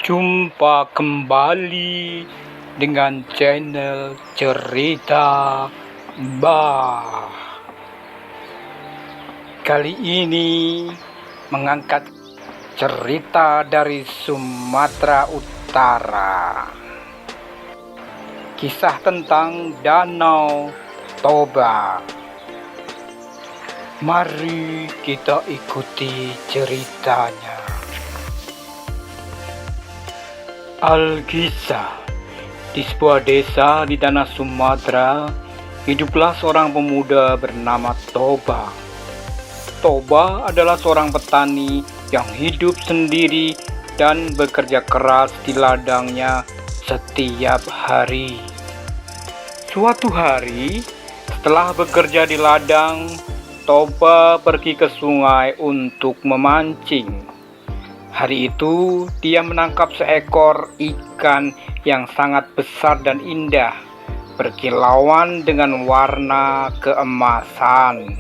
Jumpa kembali dengan channel Cerita Bah. Kali ini mengangkat cerita dari Sumatera Utara. Kisah tentang Danau Toba. Mari kita ikuti ceritanya. Alkisah. Di sebuah desa di tanah Sumatera, hiduplah seorang pemuda bernama Toba. Toba adalah seorang petani yang hidup sendiri dan bekerja keras di ladangnya setiap hari. Suatu hari, setelah bekerja di ladang, Toba pergi ke sungai untuk memancing. Hari itu, dia menangkap seekor ikan yang sangat besar dan indah, berkilauan dengan warna keemasan.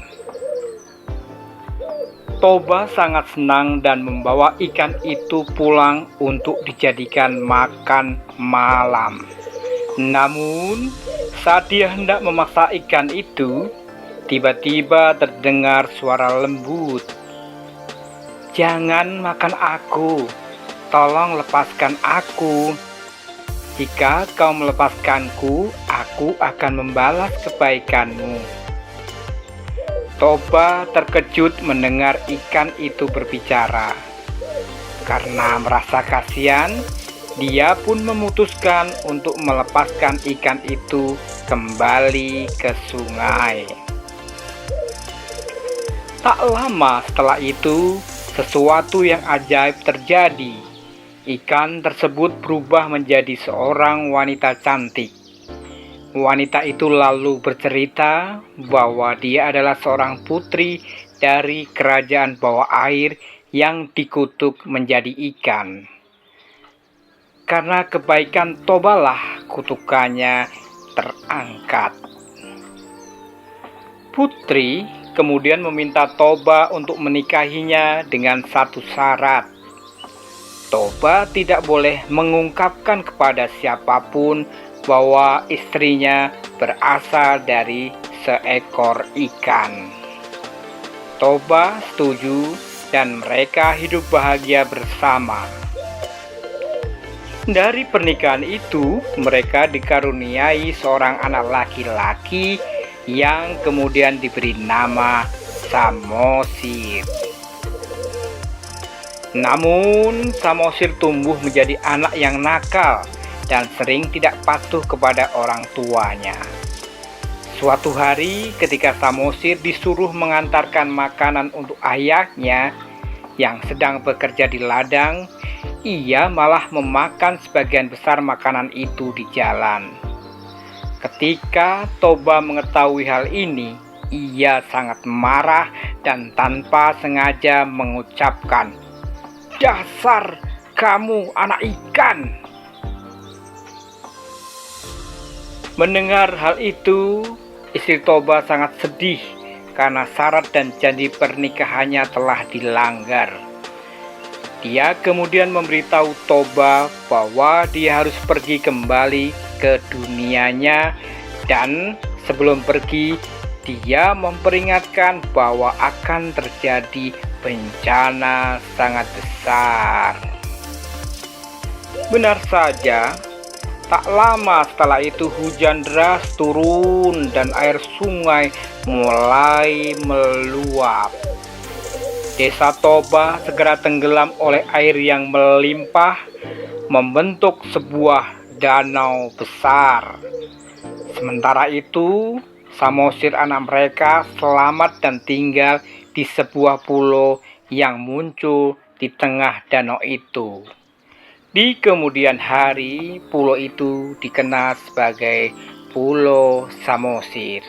Toba sangat senang dan membawa ikan itu pulang untuk dijadikan makan malam. Namun, saat dia hendak memasak ikan itu, tiba-tiba terdengar suara lembut. "Jangan makan aku, tolong lepaskan aku. Jika kau melepaskanku, aku akan membalas kebaikanmu." Toba terkejut mendengar ikan itu berbicara. Karena merasa kasihan, dia pun memutuskan untuk melepaskan ikan itu kembali ke sungai. Tak lama setelah itu, sesuatu yang ajaib terjadi. Ikan tersebut berubah menjadi seorang wanita cantik. Wanita itu lalu bercerita bahwa dia adalah seorang putri dari kerajaan bawah air yang dikutuk menjadi ikan. Karena kebaikan Tobalah kutukannya terangkat. Putri kemudian meminta Toba untuk menikahinya dengan satu syarat. Toba tidak boleh mengungkapkan kepada siapapun bahwa istrinya berasal dari seekor ikan. Toba setuju dan mereka hidup bahagia bersama. Dari pernikahan itu, mereka dikaruniai seorang anak laki-laki yang kemudian diberi nama Samosir. Namun, Samosir tumbuh menjadi anak yang nakal dan sering tidak patuh kepada orang tuanya. Suatu hari, ketika Samosir disuruh mengantarkan makanan untuk ayahnya yang sedang bekerja di ladang, ia malah memakan sebagian besar makanan itu di jalan. Ketika Toba mengetahui hal ini, ia sangat marah dan tanpa sengaja mengucapkan, "Dasar kamu anak ikan!" Mendengar hal itu, istri Toba sangat sedih karena syarat dan janji pernikahannya telah dilanggar. Dia kemudian memberitahu Toba bahwa dia harus pergi kembali ke dunianya, dan sebelum pergi dia memperingatkan bahwa akan terjadi bencana sangat besar. Benar saja, tak lama setelah itu hujan deras turun dan air sungai mulai meluap. Desa Toba segera tenggelam oleh air yang melimpah, membentuk sebuah danau besar. Sementara itu, Samosir anak mereka selamat dan tinggal di sebuah pulau yang muncul di tengah danau itu. Di kemudian hari, pulau itu dikenal sebagai Pulau Samosir.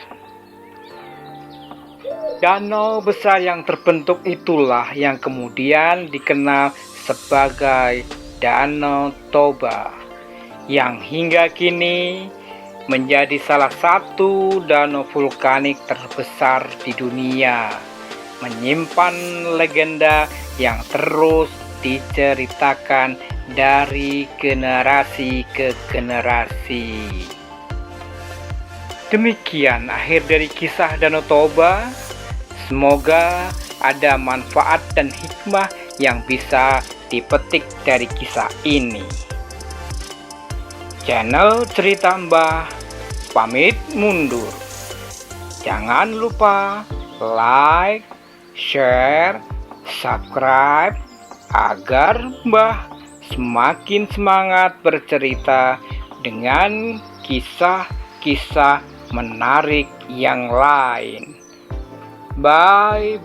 Danau besar yang terbentuk itulah yang kemudian dikenal sebagai Danau Toba, yang hingga kini menjadi salah satu danau vulkanik terbesar di dunia, menyimpan legenda yang terus diceritakan dari generasi ke generasi. Demikian akhir dari kisah Danau Toba. Semoga ada manfaat dan hikmah yang bisa dipetik dari kisah ini. Channel Cerita Mbah pamit mundur. Jangan lupa like, share, subscribe agar Mbah semakin semangat bercerita dengan kisah-kisah menarik yang lain. Bye-bye.